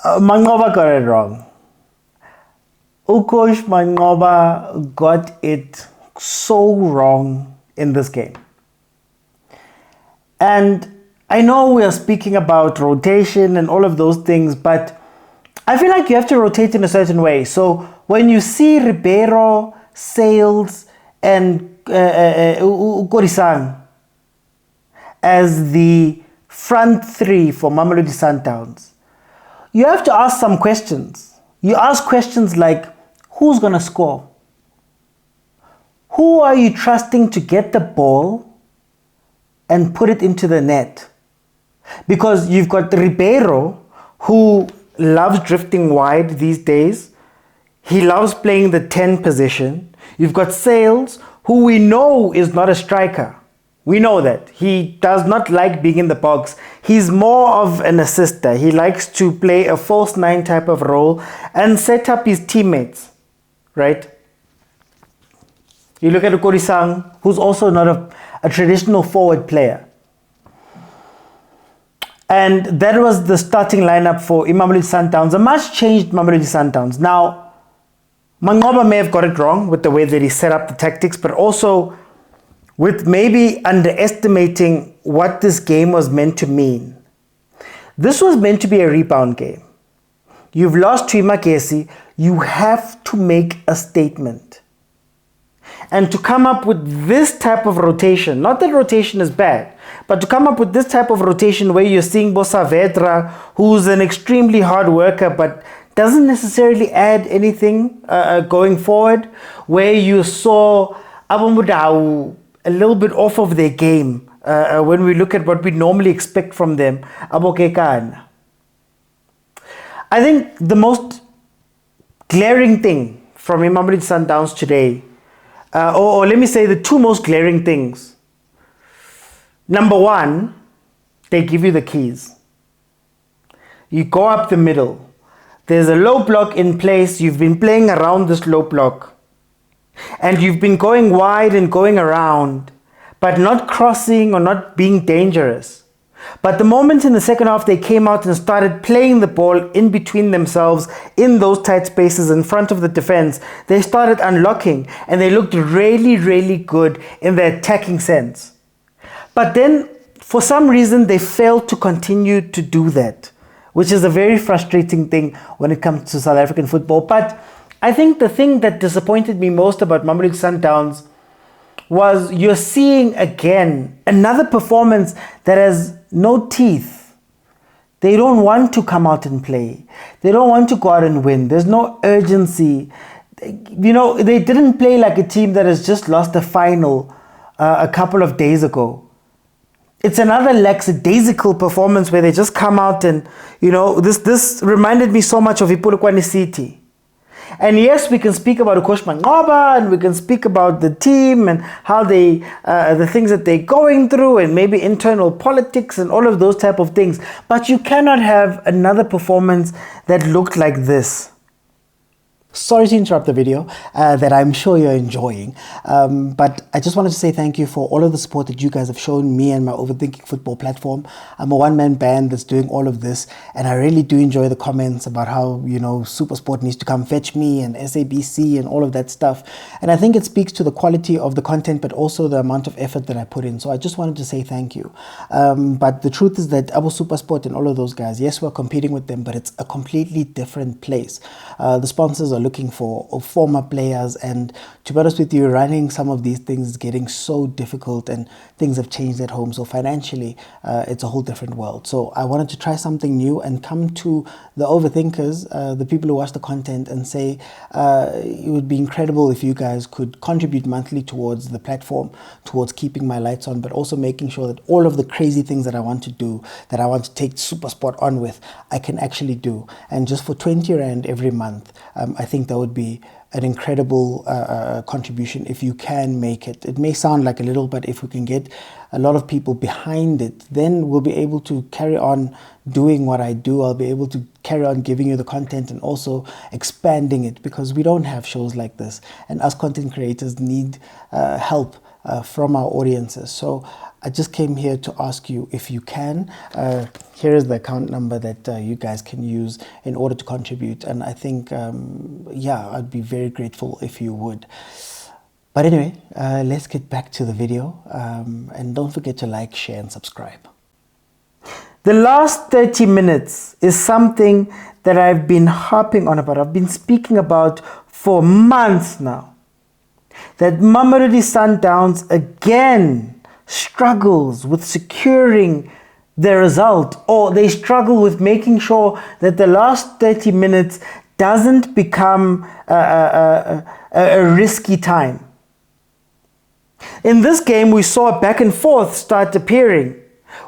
MANQOBA got it wrong. Ukosh MANQOBA got it so wrong in this game. And I know we are speaking about rotation and all of those things, but I feel like you have to rotate in a certain way. So when you see Ribeiro, Sales, and Korisang as the front three for Mamelodi Sundowns, you have to ask some questions. You ask questions like, who's going to score? Who are you trusting to get the ball and put it into the net? Because you've got Ribeiro, who loves drifting wide these days. He loves playing the 10 position. You've got Sales, who we know is not a striker. We know that. He does not like being in the box. He's more of an assister. He likes to play a false nine type of role and set up his teammates, right? You look at Korisang, who's also not a traditional forward player. And that was the starting lineup for Mamelodi Sundowns, a much changed Mamelodi Sundowns. Now, MANQOBA may have got it wrong with the way that he set up the tactics, but also with maybe underestimating what this game was meant to mean. This was meant to be a rebound game. You've lost to Imakesi, you have to make a statement. And to come up with this type of rotation, not that rotation is bad, but to come up with this type of rotation where you're seeing Bosa Vedra, who's an extremely hard worker, but doesn't necessarily add anything going forward, where you saw Abomudau a little bit off of their game when we look at what we normally expect from them. Abokekan. I think the most glaring thing from Mamelodi Sundowns today, or let me say the two most glaring things. Number one, they give you the keys. You go up the middle. There's a low block in place. You've been playing around this low block. And you've been going wide and going around, but not crossing or not being dangerous. But the moment in the second half they came out and started playing the ball in between themselves in those tight spaces in front of the defense, they started unlocking and they looked really, really good in the attacking sense. But then for some reason they failed to continue to do that, which is a very frustrating thing when it comes to South African football. But I think the thing that disappointed me most about Mamelodi Sundowns was you're seeing again another performance that has no teeth. They don't want to come out and play. They don't want to go out and win. There's no urgency. You know, they didn't play like a team that has just lost a final a couple of days ago. It's another lackadaisical performance where they just come out and, you know, this reminded me so much of Ipulukwane City. And yes, we can speak about Ukosh MANQOBA and we can speak about the team and how they, the things that they're going through and maybe internal politics and all of those type of things. But you cannot have another performance that looked like this. Sorry to interrupt the video that I'm sure you're enjoying, but I just wanted to say thank you for all of the support that you guys have shown me and my Overthinking Football platform. I'm a one-man band that's doing all of this, and I really do enjoy the comments about how, you know, Supersport needs to come fetch me and SABC and all of that stuff. And I think it speaks to the quality of the content, but also the amount of effort that I put in. So I just wanted to say thank you. But the truth is that Abo Supersport and all of those guys, yes, we're competing with them, but it's a completely different place. The sponsors are looking for former players, and to be honest with you, running some of these things is getting so difficult and things have changed at home. So financially, it's a whole different world. So I wanted to try something new and come to the overthinkers, the people who watch the content, and say it would be incredible if you guys could contribute monthly towards the platform, towards keeping my lights on, but also making sure that all of the crazy things that I want to do, that I want to take Supersport on with, I can actually do. And just for 20 Rand every month, I think that would be an incredible contribution if you can make it. It may sound like a little, but if we can get a lot of people behind it, then we'll be able to carry on doing what I do. I'll be able to carry on giving you the content and also expanding it, because we don't have shows like this, and us content creators need help from our audiences. So I just came here to ask you if you can. Here is the account number that you guys can use in order to contribute. And I think, yeah, I'd be very grateful if you would. But anyway, let's get back to the video. And don't forget to like, share, and subscribe. The last 30 minutes is something that I've been harping on about. I've been speaking about for months now. That Mamelodi Sundowns again struggles with securing the result, or they struggle with making sure that the last 30 minutes doesn't become a risky time. In this game, we saw a back and forth start appearing,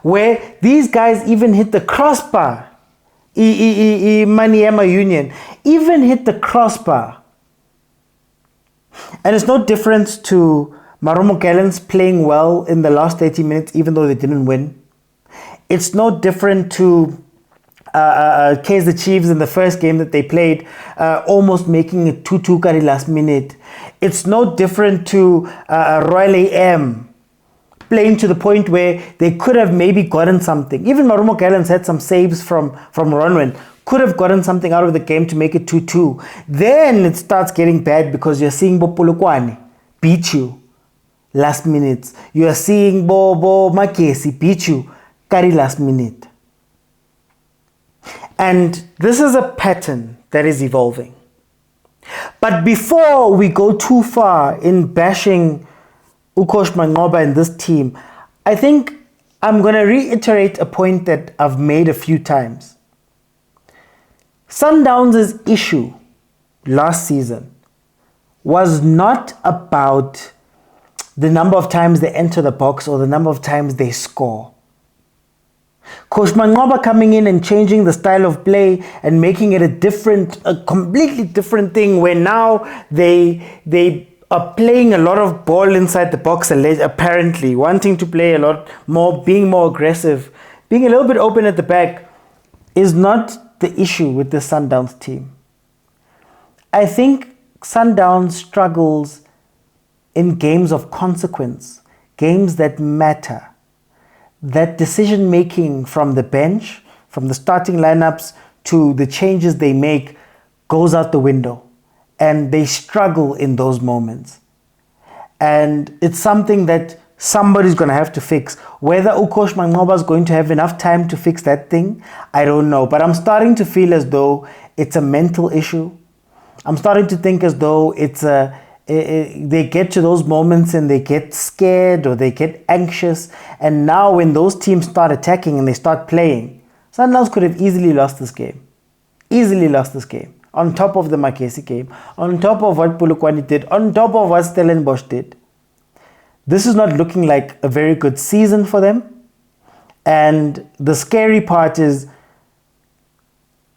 where these guys even hit the crossbar. Maniem Union even hit the crossbar. And it's no different to Maromo Gallants playing well in the last 30 minutes, even though they didn't win. It's no different to Kaizer Chiefs in the first game that they played, almost making it 2-2 kari last minute. It's no different to Royal AM playing to the point where they could have maybe gotten something. Even Maromo Gallants had some saves from Ronwen. Could have gotten something out of the game to make it 2-2. Then it starts getting bad because you're seeing Bopolokwane beat you last minute. You are seeing Bo Makesi beat you kari last minute. And this is a pattern that is evolving. But before we go too far in bashing Ukosh MANQOBA and this team, I think I'm going to reiterate a point that I've made a few times. Sundowns' issue last season was not about the number of times they enter the box or the number of times they score. Coach MANQOBA coming in and changing the style of play and making it a completely different thing, where now they are playing a lot of ball inside the box, apparently wanting to play a lot more, being more aggressive, being a little bit open at the back, is not the issue with the Sundowns team. I think Sundowns struggles in games of consequence, games that matter. That decision making from the bench, from the starting lineups to the changes they make, goes out the window, and they struggle in those moments. And it's something that somebody's going to have to fix. Whether Ukosh MANQOBA is going to have enough time to fix that thing, I don't know. But I'm starting to feel as though it's a mental issue. I'm starting to think as though they get to those moments and they get scared or they get anxious. And now when those teams start attacking and they start playing, Sundowns could have easily lost this game. Easily lost this game. On top of the Makesi game, on top of what Polokwane did, on top of what Stellenbosch did. This is not looking like a very good season for them. And the scary part is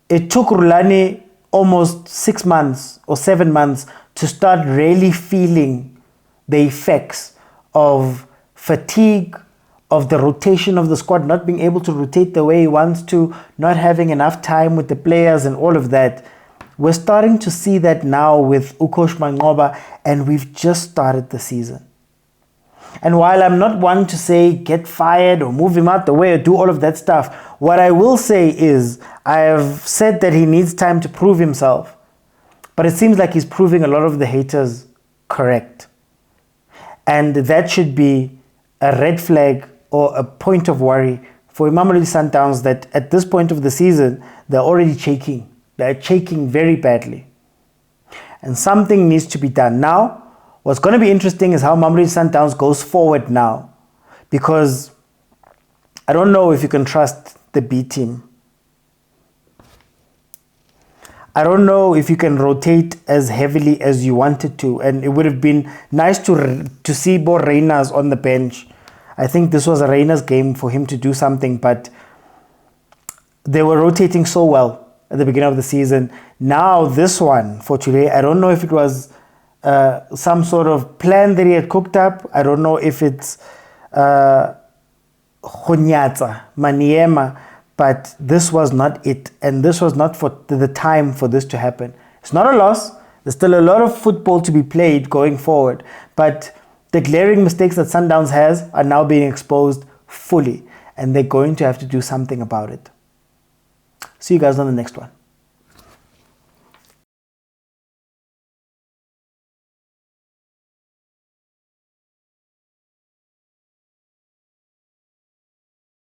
it took Rulani almost 6 months or 7 months to start really feeling the effects of fatigue, of the rotation of the squad, not being able to rotate the way he wants to, not having enough time with the players and all of that. We're starting to see that now with Ukosh MANQOBA, and we've just started the season. And while I'm not one to say get fired or move him out the way or do all of that stuff, what I will say is I have said that he needs time to prove himself. But it seems like he's proving a lot of the haters correct. And that should be a red flag or a point of worry for Mamelodi Sundowns, that at this point of the season, they're already shaking. They're shaking very badly. And something needs to be done. Now, what's going to be interesting is how Mamelodi Sundowns goes forward now. Because I don't know if you can trust the B team. I don't know if you can rotate as heavily as you wanted to. And it would have been nice to see Bo Reynas on the bench. I think this was a Reynas game for him to do something. But they were rotating so well at the beginning of the season. Now this one for today, I don't know if it was some sort of plan that he had cooked up. I don't know if it's Khonyatsa, Maniema, but this was not it. And this was not for the time for this to happen. It's not a loss. There's still a lot of football to be played going forward. But The glaring mistakes that Sundowns has are now being exposed fully, and they're going to have to do something about it. See you guys on the next one.